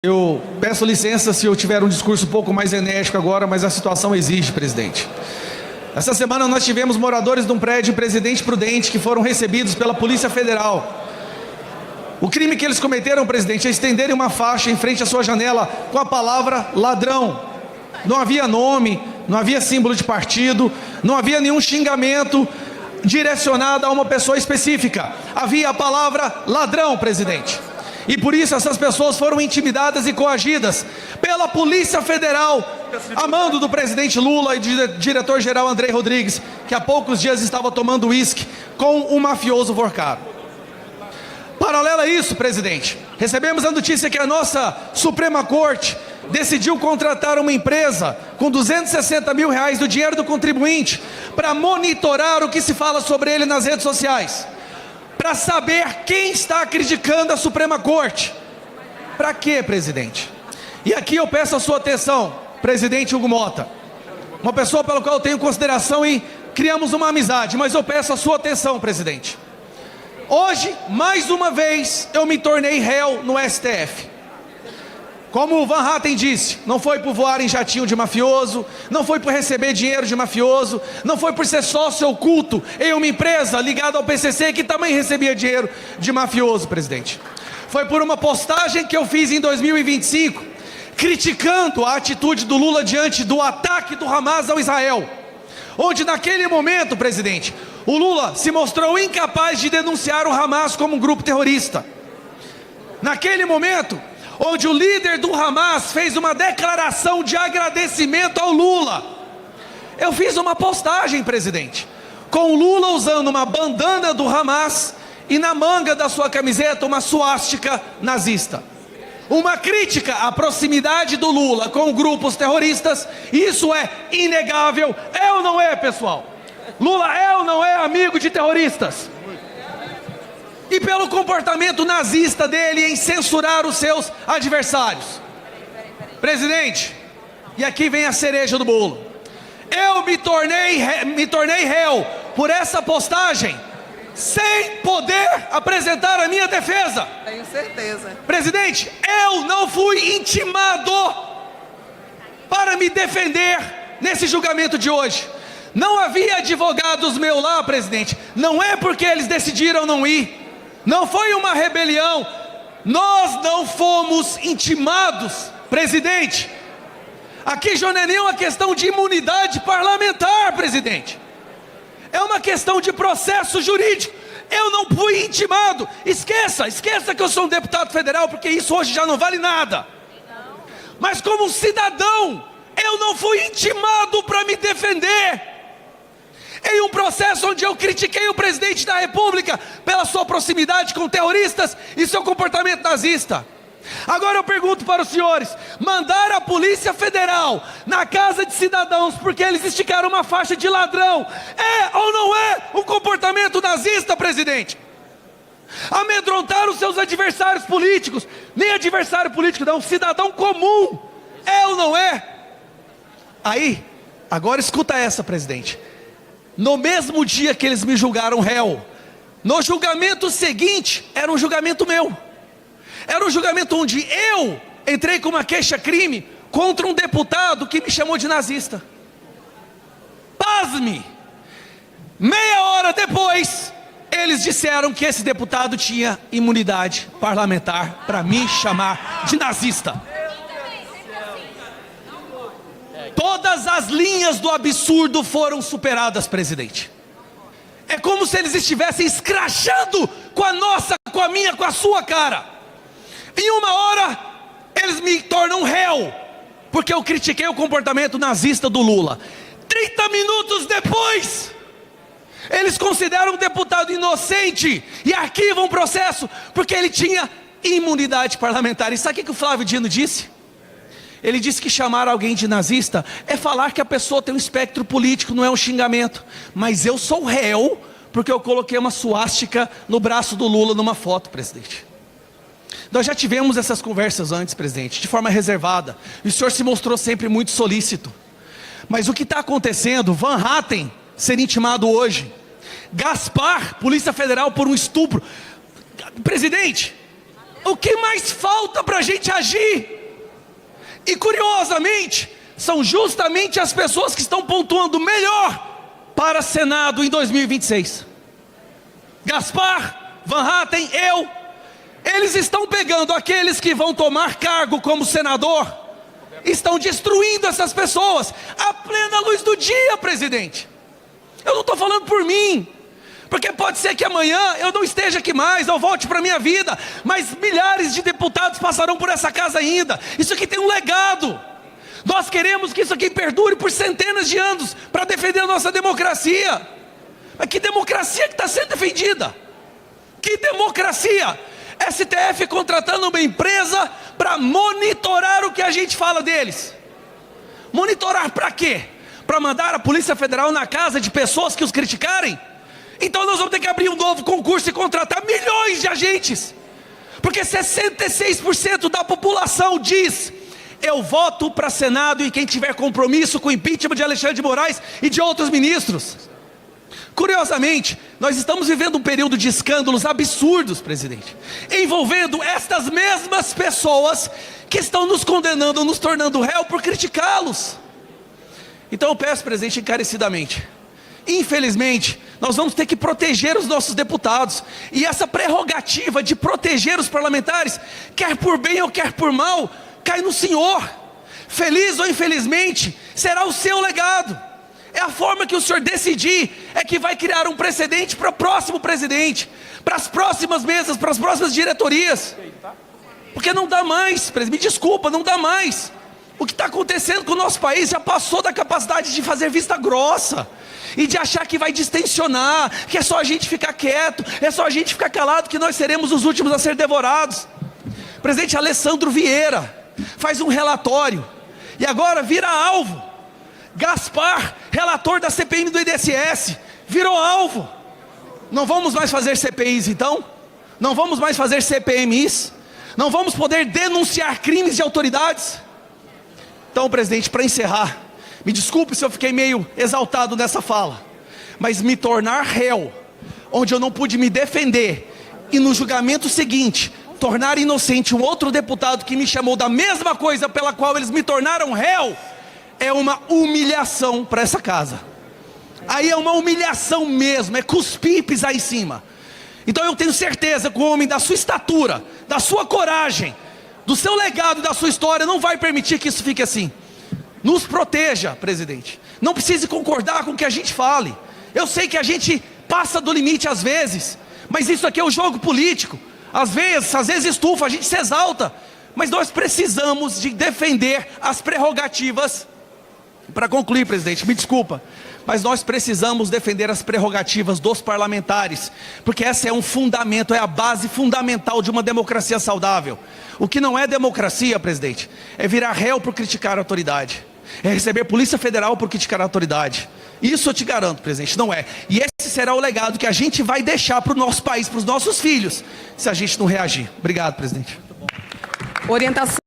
Eu peço licença se eu tiver um discurso um pouco mais enérgico agora, mas a situação exige, presidente. Essa semana nós tivemos moradores de um prédio em Presidente Prudente que foram recebidos pela Polícia Federal. O crime que eles cometeram, presidente, é estenderem uma faixa em frente à sua janela com a palavra ladrão. Não havia nome, não havia símbolo de partido, não havia nenhum xingamento direcionado a uma pessoa específica. Havia a palavra ladrão, presidente. E por isso essas pessoas foram intimidadas e coagidas pela Polícia Federal, a mando do presidente Lula e do diretor-geral André Rodrigues, que há poucos dias estava tomando uísque com o mafioso Vorcaro. Paralelo a isso, presidente, recebemos a notícia que a nossa Suprema Corte decidiu contratar uma empresa com 260 mil reais do dinheiro do contribuinte para monitorar o que se fala sobre ele nas redes sociais, para saber quem está criticando a Suprema Corte. Para quê, presidente? E aqui eu peço a sua atenção, presidente Hugo Motta, uma pessoa pela qual eu tenho consideração e criamos uma amizade, mas eu peço a sua atenção, presidente. Hoje, mais uma vez, eu me tornei réu no STF. Como o Van Hatten disse, não foi por voar em jatinho de mafioso, não foi por receber dinheiro de mafioso, não foi por ser sócio oculto em uma empresa ligada ao PCC que também recebia dinheiro de mafioso, presidente. Foi por uma postagem que eu fiz em 2025, criticando a atitude do Lula diante do ataque do Hamas ao Israel, onde naquele momento, presidente, o Lula se mostrou incapaz de denunciar o Hamas como um grupo terrorista. Naquele momento, onde o líder do Hamas fez uma declaração de agradecimento ao Lula, eu fiz uma postagem, presidente, com o Lula usando uma bandana do Hamas e na manga da sua camiseta uma suástica nazista. Uma crítica à proximidade do Lula com grupos terroristas. Isso é inegável, é ou não é, pessoal? Lula é ou não é amigo de terroristas? E pelo comportamento nazista dele em censurar os seus adversários. Presidente, e aqui vem a cereja do bolo. Eu me tornei réu por essa postagem, sem poder apresentar a minha defesa. Tenho certeza. Presidente, eu não fui intimado para me defender nesse julgamento de hoje. Não havia advogados meus lá, presidente. Não é porque eles decidiram não ir. Não foi uma rebelião. Nós não fomos intimados, presidente. Aqui já não é nenhuma questão de imunidade parlamentar, presidente. É uma questão de processo jurídico. Eu não fui intimado. Esqueça que eu sou um deputado federal, porque isso hoje já não vale nada. Mas como um cidadão, eu não fui intimado para me defender em um processo onde eu critiquei o presidente da República pela sua proximidade com terroristas e seu comportamento nazista. Agora eu pergunto para os senhores: mandar a Polícia Federal na casa de cidadãos porque eles esticaram uma faixa de ladrão é ou não é um comportamento nazista, presidente? Amedrontar os seus adversários políticos, nem adversário político não, cidadão comum, é ou não é? Aí, agora escuta essa, presidente. No mesmo dia que eles me julgaram réu, no julgamento seguinte, era um julgamento meu. Era um julgamento onde eu entrei com uma queixa-crime contra um deputado que me chamou de nazista. Pasme! Meia hora depois, eles disseram que esse deputado tinha imunidade parlamentar para me chamar de nazista. Todas as linhas do absurdo foram superadas, presidente. É como se eles estivessem escrachando com a nossa, com a minha, com a sua cara. Em uma hora, eles me tornam réu, porque eu critiquei o comportamento nazista do Lula. 30 minutos depois, eles consideram um deputado inocente e arquivam o processo, porque ele tinha imunidade parlamentar. E sabe o que o Flávio Dino disse? Ele disse que chamar alguém de nazista é falar que a pessoa tem um espectro político, não é um xingamento. Mas eu sou réu porque eu coloquei uma suástica no braço do Lula numa foto, presidente. Nós já tivemos essas conversas antes, presidente, de forma reservada. E o senhor se mostrou sempre muito solícito. Mas o que está acontecendo? Van Hatten ser intimado hoje. Gaspar, Polícia Federal por um estupro. Presidente, o que mais falta para a gente agir? E curiosamente, são justamente as pessoas que estão pontuando melhor para Senado em 2026. Gaspar, Van Hatten, eles estão pegando aqueles que vão tomar cargo como senador, estão destruindo essas pessoas, à plena luz do dia, presidente. Eu não estou falando por mim, porque pode ser que amanhã eu não esteja aqui mais, eu volte para a minha vida, mas milhares de deputados passarão por essa casa ainda. Isso aqui tem um legado. Nós queremos que isso aqui perdure por centenas de anos, para defender a nossa democracia. Mas que democracia que está sendo defendida? Que democracia? STF contratando uma empresa para monitorar o que a gente fala deles. Monitorar para quê? Para mandar a Polícia Federal na casa de pessoas que os criticarem? Então nós vamos ter que abrir um novo concurso e contratar milhões de agentes. Porque 66% da população diz: eu voto para Senado e quem tiver compromisso com o impeachment de Alexandre de Moraes e de outros ministros. Curiosamente, nós estamos vivendo um período de escândalos absurdos, presidente, envolvendo estas mesmas pessoas que estão nos condenando, nos tornando réu por criticá-los. Então eu peço, presidente, encarecidamente, infelizmente, nós vamos ter que proteger os nossos deputados, e essa prerrogativa de proteger os parlamentares, quer por bem ou quer por mal, cai no senhor. Feliz ou infelizmente, será o seu legado. É a forma que o senhor decidir, é que vai criar um precedente para o próximo presidente, para as próximas mesas, para as próximas diretorias. Porque não dá mais, me desculpa, não dá mais. O que está acontecendo com o nosso país já passou da capacidade de fazer vista grossa e de achar que vai distensionar, que é só a gente ficar quieto, é só a gente ficar calado, que nós seremos os últimos a ser devorados. O presidente Alessandro Vieira faz um relatório e agora vira alvo. Gaspar, relator da CPI do INSS, virou alvo. Não vamos mais fazer CPIs então? Não vamos mais fazer CPMIs? Não vamos poder denunciar crimes de autoridades? Então, presidente, para encerrar, me desculpe se eu fiquei meio exaltado nessa fala, mas me tornar réu, onde eu não pude me defender, e no julgamento seguinte tornar inocente um outro deputado que me chamou da mesma coisa pela qual eles me tornaram réu, é uma humilhação para essa casa. Aí é uma humilhação mesmo, é cuspir e pisar em cima. Então eu tenho certeza que o homem da sua estatura, da sua coragem, do seu legado e da sua história não vai permitir que isso fique assim. Nos proteja, presidente. Não precise concordar com o que a gente fale. Eu sei que a gente passa do limite às vezes, mas isso aqui é um jogo político. Às vezes estufa, a gente se exalta, mas nós precisamos de defender as prerrogativas. Para concluir, presidente, me desculpa, mas nós precisamos defender as prerrogativas dos parlamentares, porque essa é um fundamento, é a base fundamental de uma democracia saudável. O que não é democracia, presidente, é virar réu por criticar a autoridade, é receber Polícia Federal por criticar a autoridade. Isso eu te garanto, presidente, não é. E esse será o legado que a gente vai deixar para o nosso país, para os nossos filhos, se a gente não reagir. Obrigado, presidente. Orientação.